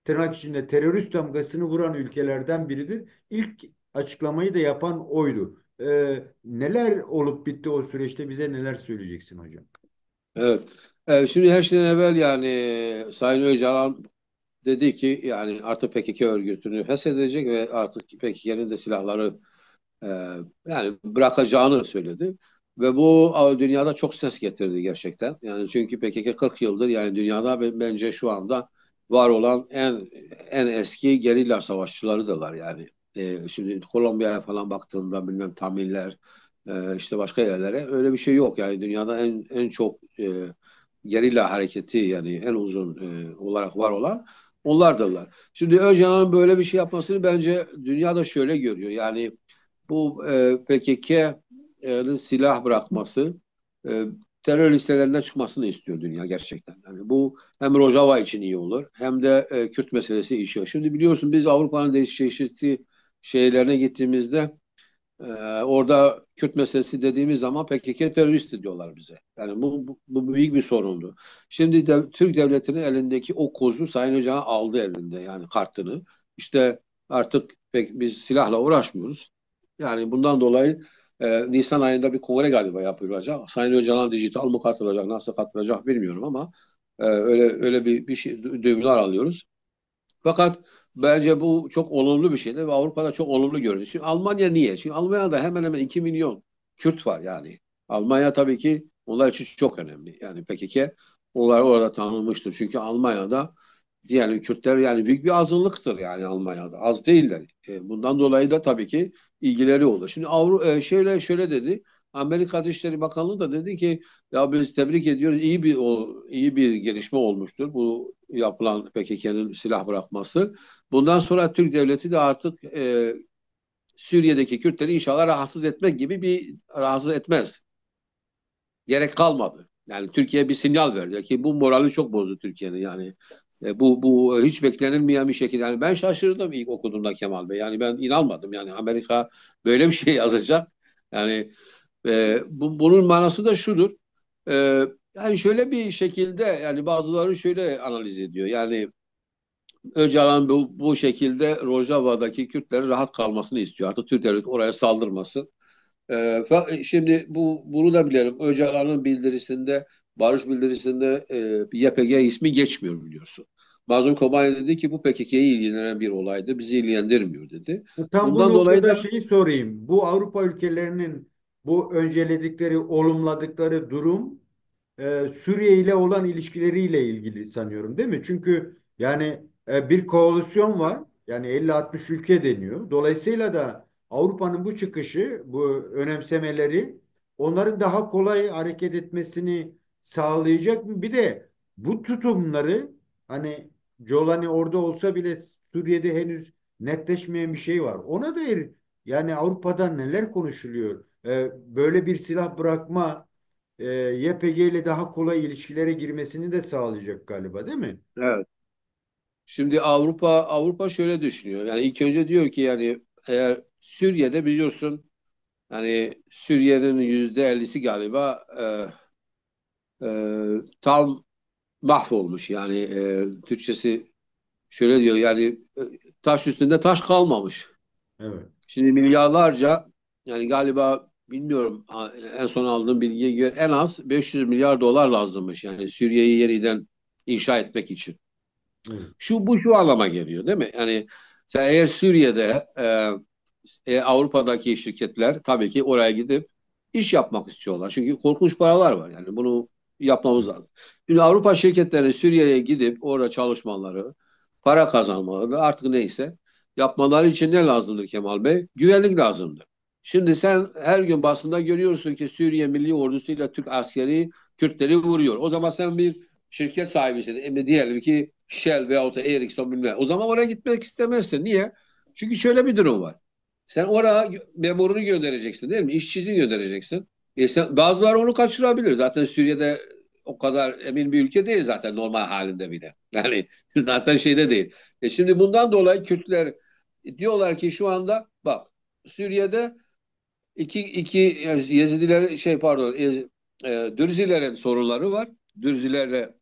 tırnak içinde terörist damgasını vuran ülkelerden biridir. İlk açıklamayı da yapan oydu. Neler olup bitti o süreçte bize neler söyleyeceksin hocam? Evet. Şimdi her şeyden evvel yani Sayın Öcalan dedi ki yani artık PKK örgütünü feshedecek ve artık PKK'nın de silahları e, yani bırakacağını söyledi. Ve bu dünyada çok ses getirdi gerçekten. Yani çünkü PKK 40 yıldır yani dünyada bence şu anda var olan en eski gerilla savaşçılarıdırlar yani. Şimdi Kolombiya'ya falan baktığında bilmem Tamiller işte başka yerlere öyle bir şey yok. Yani dünyada en çok gerilla hareketi yani en uzun olarak var olan onlardırlar. Şimdi Öcalan'ın böyle bir şey yapmasını bence dünyada şöyle görüyor. Yani bu PKK'nın silah bırakması e, terör listelerinden çıkmasını istiyor dünya gerçekten. Yani bu hem Rojava için iyi olur hem de Kürt meselesi işiyor. Şimdi biliyorsun biz Avrupa'nın değişik çeşitli şehirlerine gittiğimizde e, orada Kürt meselesi dediğimiz zaman PKK teröristi diyorlar bize. Yani bu büyük bir sorundu. Şimdi de Türk devletinin elindeki o kozu Sayın Öcalan aldı elinde yani kartını. İşte artık pek biz silahla uğraşmıyoruz. Yani bundan dolayı Nisan ayında bir kongre galiba yapılacak. Sayın Öcalan dijital mı katılacak, nasıl katılacak bilmiyorum ama öyle bir şey, duyumlar alıyoruz. Fakat bence bu çok olumlu bir şeydi ve Avrupa'da çok olumlu görünüyor. Şimdi Almanya niye? Şimdi Almanya'da hemen hemen 2 milyon Kürt var yani. Almanya tabii ki onlar için çok önemli. Yani PKK onlar orada tanınmıştır. Çünkü Almanya'da diğer Kürtler yani büyük bir azınlıktır yani Almanya'da. Az değiller. Bundan dolayı da tabii ki ilgileri olur. Şimdi şöyle dedi. Amerika Dışişleri Bakanlığı da dedi ki ya biz tebrik ediyoruz. İyi bir gelişme olmuştur bu yapılan PKK'nın silah bırakması. Bundan sonra Türk devleti de artık Suriye'deki Kürtleri inşallah rahatsız etmek gibi bir rahatsız etmez. Gerek kalmadı. Yani Türkiye bir sinyal verdi ki bu morali çok bozdu Türkiye'nin yani. Bu hiç beklenilmeyen bir şekilde. Yani ben şaşırdım ilk okuduğumda Kemal Bey. Yani ben inanmadım. Yani Amerika böyle bir şey yazacak. Yani bunun manası da şudur. E, Yani şöyle bir şekilde yani bazıları şöyle analiz ediyor. Yani Öcalan bu şekilde Rojava'daki Kürtlerin rahat kalmasını istiyor. Artık Türk devleti oraya saldırmasın. Şimdi bunu da bilelim. Öcalan'ın bildirisinde, barış bildirisinde YPG ismi geçmiyor biliyorsun. Mazlum Kobani dedi ki bu PKK'yı ilgilenen bir olaydı. Bizi ilgilendirmiyor dedi. Tam bu Bundan dolayı noktada da şeyi sorayım. Bu Avrupa ülkelerinin bu önceledikleri, olumladıkları durum Suriye ile olan ilişkileriyle ilgili sanıyorum, değil mi? Çünkü yani bir koalisyon var. Yani 50-60 ülke deniyor. Dolayısıyla da Avrupa'nın bu çıkışı, bu önemsemeleri onların daha kolay hareket etmesini sağlayacak mı? Bir de bu tutumları, hani Jolani orada olsa bile Suriye'de henüz netleşmeyen bir şey var. Ona dair yani Avrupa'da neler konuşuluyor? Böyle bir silah bırakma YPG ile daha kolay ilişkilere girmesini de sağlayacak galiba, değil mi? evet. Şimdi Avrupa şöyle düşünüyor. Yani ilk önce diyor ki yani eğer Suriye'de biliyorsun yani Suriye'nin %50'si galiba tam mahvolmuş. Yani Türkçesi şöyle diyor yani taş üstünde taş kalmamış. Evet. Şimdi milyarlarca yani galiba bilmiyorum en son aldığım bilgiye göre en az 500 milyar dolar lazımmış. Yani Suriye'yi yeniden inşa etmek için. Evet. Şu anlama geliyor değil mi? Yani sen eğer Suriye'de Avrupa'daki şirketler tabii ki oraya gidip iş yapmak istiyorlar. Çünkü korkunç paralar var. Yani bunu yapmamız lazım. Şimdi Avrupa şirketleri Suriye'ye gidip orada çalışmaları, para kazanmaları artık neyse yapmaları için ne lazımdır Kemal Bey? Güvenlik lazımdır. Şimdi sen her gün basında görüyorsun ki Suriye Milli Ordusuyla Türk askeri Kürtleri vuruyor. O zaman sen bir şirket sahibisin. Diyelim ki Shell veyahut da Ericsson bilmem. O zaman oraya gitmek istemezsin. Niye? Çünkü şöyle bir durum var. Sen oraya memurunu göndereceksin değil mi? İşçini göndereceksin. Bazıları onu kaçırabilir. Zaten Suriye'de o kadar emin bir ülke değil zaten normal halinde bile. Yani zaten şeyde değil. Şimdi bundan dolayı Kürtler diyorlar ki şu anda bak Suriye'de iki yani Yezidiler şey pardon Dürzilerin sorunları var. Dürzilerle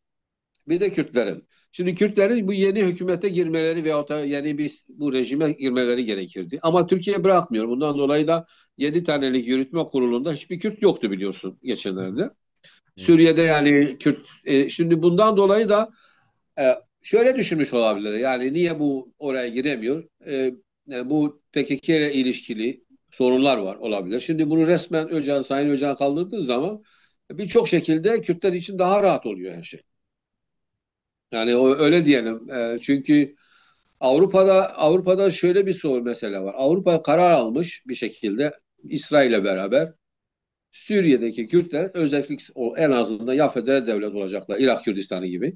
bir de Kürtlerin. Şimdi Kürtlerin bu yeni hükümete girmeleri veyahut da yeni bir bu rejime girmeleri gerekirdi. Ama Türkiye bırakmıyor. Bundan dolayı da 7 tanelik yürütme kurulunda hiçbir Kürt yoktu biliyorsun geçenlerde. Evet. Suriye'de yani Kürt şimdi bundan dolayı da e, şöyle düşünmüş olabilir. Yani niye bu oraya giremiyor? Bu PKK ile ilişkili sorunlar var olabilir. Şimdi bunu resmen Sayın Öcalan kaldırdığı zaman birçok şekilde Kürtler için daha rahat oluyor her şey. Yani öyle diyelim. Çünkü Avrupa'da şöyle bir soru mesela var. Avrupa karar almış bir şekilde İsrail'le beraber Suriye'deki Kürtler özellik en azından ya federal devlet olacaklar Irak Kürdistan'ı gibi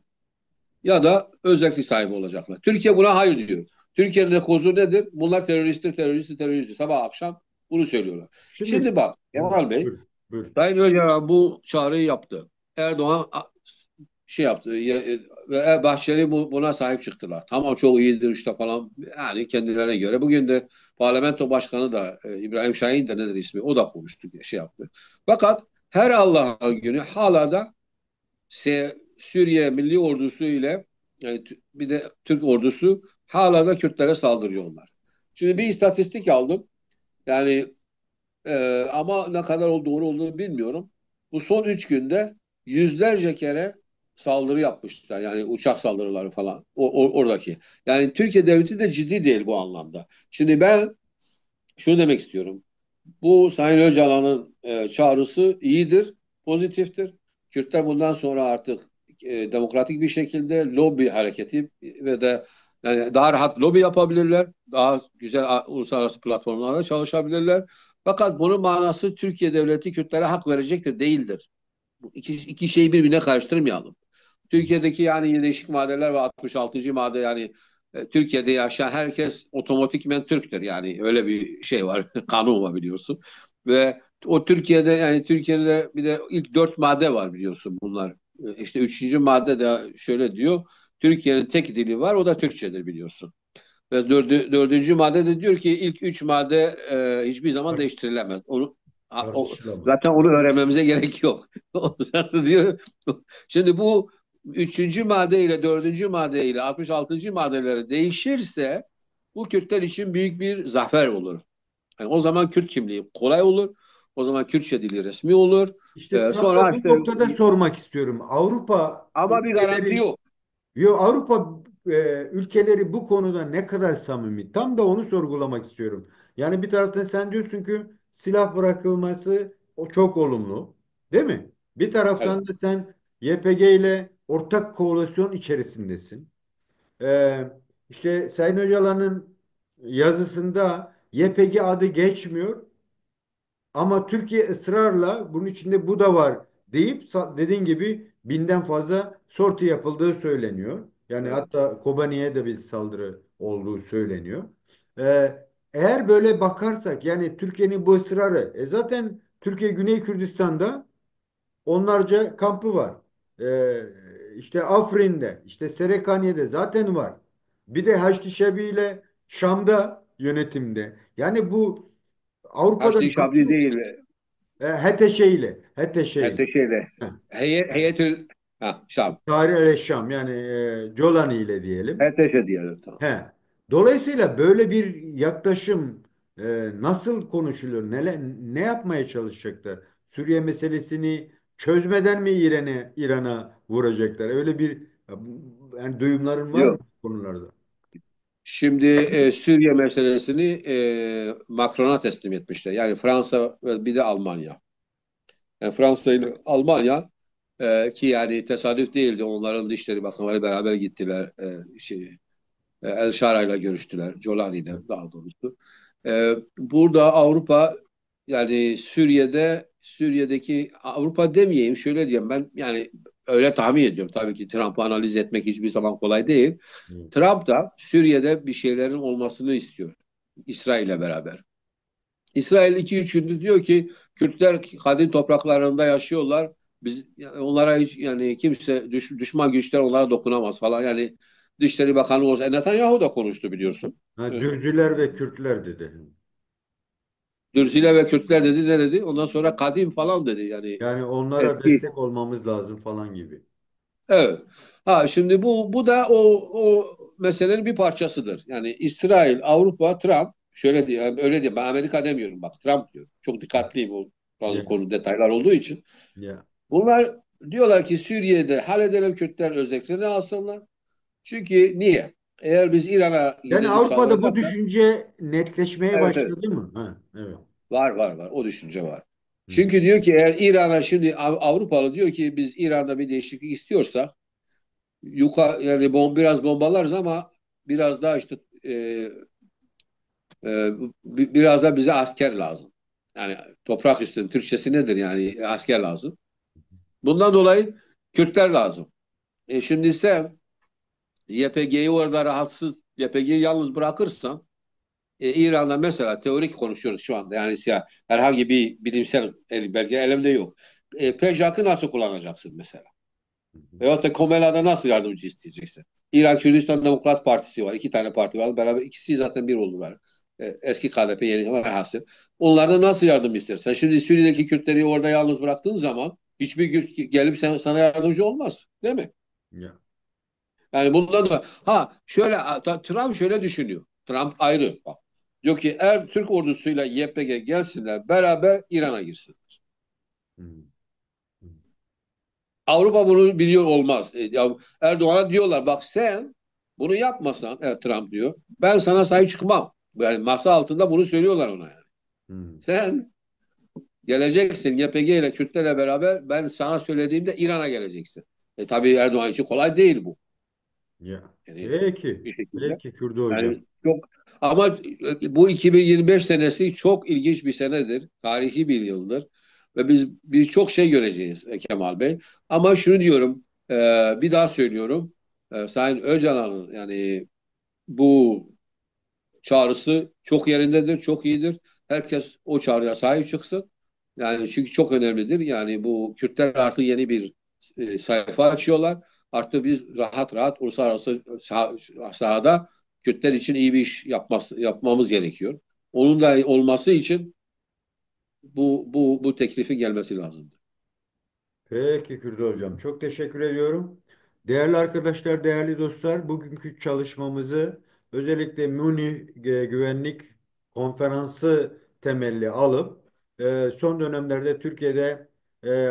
ya da özellik sahibi olacaklar. Türkiye buna hayır diyor. Türkiye'nin de kozu nedir? Bunlar teröristtir. Sabah akşam bunu söylüyorlar. Şimdi Şimdi bak evet, Kemal Bey, buyur, buyur. Sayın Öcalan bu çağrıyı yaptı. Erdoğan şey yaptı ve Bahçeli buna sahip çıktılar. Tamam çok iyidir işte falan yani kendilerine göre. Bugün de parlamento başkanı da İbrahim Şahin de nedir ismi o da konuştu şey yaptı. Fakat her Allah günü hala da Suriye Milli Ordusu ile yani bir de Türk ordusu hala da Kürtlere saldırıyorlar. Şimdi bir istatistik aldım. Yani ama ne kadar doğru olduğunu bilmiyorum. Bu son 3 günde yüzlerce kere saldırı yapmışlar. Yani uçak saldırıları falan oradaki. Yani Türkiye devleti de ciddi değil bu anlamda. Şimdi ben şunu demek istiyorum. Bu Sayın Öcalan'ın çağrısı iyidir, pozitiftir. Kürtler bundan sonra artık demokratik bir şekilde lobi hareketi ve de yani daha rahat lobi yapabilirler. Daha güzel uluslararası platformlarda çalışabilirler. Fakat bunun manası Türkiye devleti Kürtlere hak verecektir, değildir. Bu iki şeyi birbirine karıştırmayalım. Türkiye'deki yani değişik maddeler ve 66. madde yani Türkiye'de yaşayan herkes otomatikmen Türktür. Yani öyle bir şey var. Kanun var biliyorsun. Ve o Türkiye'de yani Türkiye'de bir de ilk 4 madde var biliyorsun bunlar. İşte 3. madde de şöyle diyor. Türkiye'nin tek dili var o da Türkçedir biliyorsun. Ve 4. madde de diyor ki ilk 3 madde hiçbir zaman Tar- değiştirilemez. Tartışılamaz. Zaten onu öğrenmemize gerek yok. O zaten diyor. Şimdi bu 3. madde ile 4. madde ile 66. maddeleri değişirse bu Kürtler için büyük bir zafer olur. Yani o zaman Kürt kimliği kolay olur. O zaman Kürtçe dili resmi olur. İşte tam da Sonra bu işte noktada sormak istiyorum. Avrupa ama bir garanti ülkeleri, yok. Avrupa ülkeleri bu konuda ne kadar samimi? Tam da onu sorgulamak istiyorum. Yani bir taraftan sen diyorsun ki silah bırakılması o çok olumlu, değil mi? Bir Evet. taraftan da sen YPG ile ortak koalisyon içerisindesin. E, işte Sayın Öcalan'ın yazısında YPG adı geçmiyor. Ama Türkiye ısrarla bunun içinde bu da var deyip dediğin gibi binden fazla sortu yapıldığı söyleniyor. Yani Evet. hatta Kobani'ye de bir saldırı olduğu söyleniyor. Eğer böyle bakarsak yani Türkiye'nin bu ısrarı zaten Türkiye Güney Kürdistan'da onlarca kampı var. İşte Afrin'de, işte Serekaniye'de zaten var. Bir de Haçlı Şebi ile Şam'da yönetimde. Yani bu Avrupa'da Haçlı Şabli nasıl değil. HTŞ ile HTŞ ile Hatta şeyde. Heh. Heyetül Şam. Tahrir el Şam yani Colani ile diyelim. Hatta şey diyelim, tamam. He. Dolayısıyla böyle bir yaklaşım nasıl konuşuluyor? Ne yapmaya çalışacaklar? Suriye meselesini çözmeden mi İran'a vuracaklar? Öyle bir yani duyumların var mı Yok. bu konularda? Şimdi Suriye meselesini Macron'a teslim etmişler. Yani Fransa ve bir de Almanya. Yani Fransa ile Almanya ki yani tesadüf değildi. Onların Dışişleri Bakanları beraber gittiler. El Şara'yla görüştüler. Jolani'de daha doğrusu. Burada Avrupa yani Suriye'deki Avrupa demeyeyim şöyle diyeyim ben yani öyle tahmin ediyorum. Tabii ki Trump'ı analiz etmek hiçbir zaman kolay değil. Hı. Trump da Suriye'de bir şeylerin olmasını istiyor. İsrail'le beraber. İsrail 2-3 gündür diyor ki Kürtler kadim topraklarında yaşıyorlar. Biz yani onlara hiç yani kimse düşman güçler onlara dokunamaz falan. Yani Dışişleri Bakanı olsa Netanyahu da konuştu biliyorsun. Ha, Dürzüler ve Kürtler dedi. Dürziler ve Kürtler dedi ne dedi? Ondan sonra kadim falan dedi. Yani Yani onlara eski. destek olmamız lazım falan gibi. Evet. Ha şimdi bu da o meselenin bir parçasıdır. Yani İsrail, Avrupa, Trump şöyle diyor, yani öyle diyor. Ben Amerika demiyorum bak Trump diyor. Çok dikkatliyim o bazı Ya, konu detaylar olduğu için. ya. Bunlar diyorlar ki Suriye'de halledelim Kürtler özelliklerini alsınlar. Çünkü niye? Eğer biz İran'a Yani gidip Avrupa'da bu saldıracaksak düşünce netleşmeye evet, evet. başladı mı? Ha, evet. Var. O düşünce var. Hı. Çünkü diyor ki eğer İran'a şimdi Avrupalı diyor ki biz İran'da bir değişiklik istiyorsak yani biraz bombalarız ama biraz daha işte e, biraz da bize asker lazım. Yani toprak üstünün Türkçesi nedir yani asker lazım. Bundan dolayı Kürtler lazım. Şimdi sen YPG'yi orada rahatsız, YPG'yi yalnız bırakırsan İran'da mesela teorik konuşuyoruz şu anda. Yani herhangi bir bilimsel belge elimde yok. PJAK'ı nasıl kullanacaksın mesela? Veyahut da Komela'da nasıl yardımcı isteyeceksin? İran Kürdistan Demokrat Partisi var. İki tane parti var. Beraber ikisi zaten bir oldular. Eski KDP yeni ama velhasıl. Onlardan nasıl yardım istersen? Şimdi Suriye'deki Kürtleri orada yalnız bıraktığın zaman hiçbir Kürt gelip sana yardımcı olmaz. Değil mi? Ya. Yani bundan da şöyle Trump şöyle düşünüyor. Trump ayrı bak. Diyor ki eğer Türk ordusuyla YPG gelsinler beraber İran'a girsin. Hı. Hı. Avrupa bunu biliyor olmaz. Ya Erdoğan'a diyorlar bak sen bunu yapmasan Trump diyor ben sana sahip çıkmam. Yani masa altında bunu söylüyorlar ona yani. Hı. Sen geleceksin YPG ile Kürtlerle beraber ben sana söylediğimde İran'a geleceksin. Tabii Erdoğan için kolay değil bu. Ya. Yani Peki. bir şekilde. Peki Kürdo hocam. Yani çok ama bu 2025 senesi çok ilginç bir senedir. Tarihi bir yıldır. Ve biz çok şey göreceğiz Kemal Bey. Ama şunu diyorum, e, bir daha söylüyorum. Sayın Öcalan'ın yani bu çağrısı çok yerindedir, çok iyidir. Herkes o çağrıya sahip çıksın. Yani çünkü çok önemlidir. Yani bu Kürtler artık yeni bir sayfa açıyorlar. Artık biz rahat rahat uluslararası sahada Kürtler için iyi bir iş yapmamız gerekiyor. Onun da olması için bu teklifin gelmesi lazım. Peki Kürdo hocam. Çok teşekkür ediyorum. Değerli arkadaşlar, değerli dostlar, bugünkü çalışmamızı özellikle Münih Güvenlik Konferansı temelli alıp son dönemlerde Türkiye'de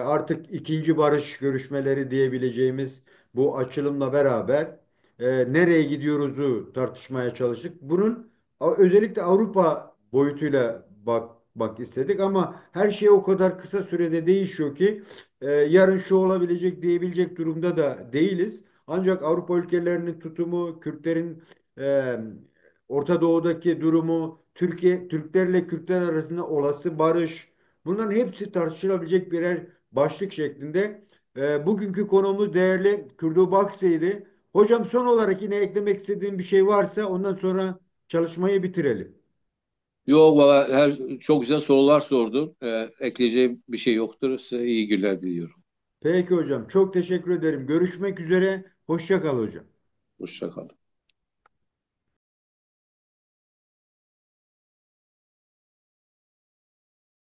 artık ikinci barış görüşmeleri diyebileceğimiz bu açılımla beraber nereye gidiyoruzu tartışmaya çalıştık. Bunun özellikle Avrupa boyutuyla bak istedik ama her şey o kadar kısa sürede değişiyor ki yarın şu olabilecek diyebilecek durumda da değiliz. Ancak Avrupa ülkelerinin tutumu, Kürtlerin e, Orta Doğu'daki durumu, Türklerle Kürtler arasında olası barış, bunların hepsi tartışılabilecek birer başlık şeklinde. Bugünkü konumuz değerli Kürdo Bakse'ydi. Hocam son olarak yine eklemek istediğim bir şey varsa ondan sonra çalışmayı bitirelim. Yok valla çok güzel sorular sordun. Ekleyeceğim bir şey yoktur. Size iyi günler diliyorum. Peki hocam çok teşekkür ederim. Görüşmek üzere. Hoşça kal hocam. Hoşça kalın.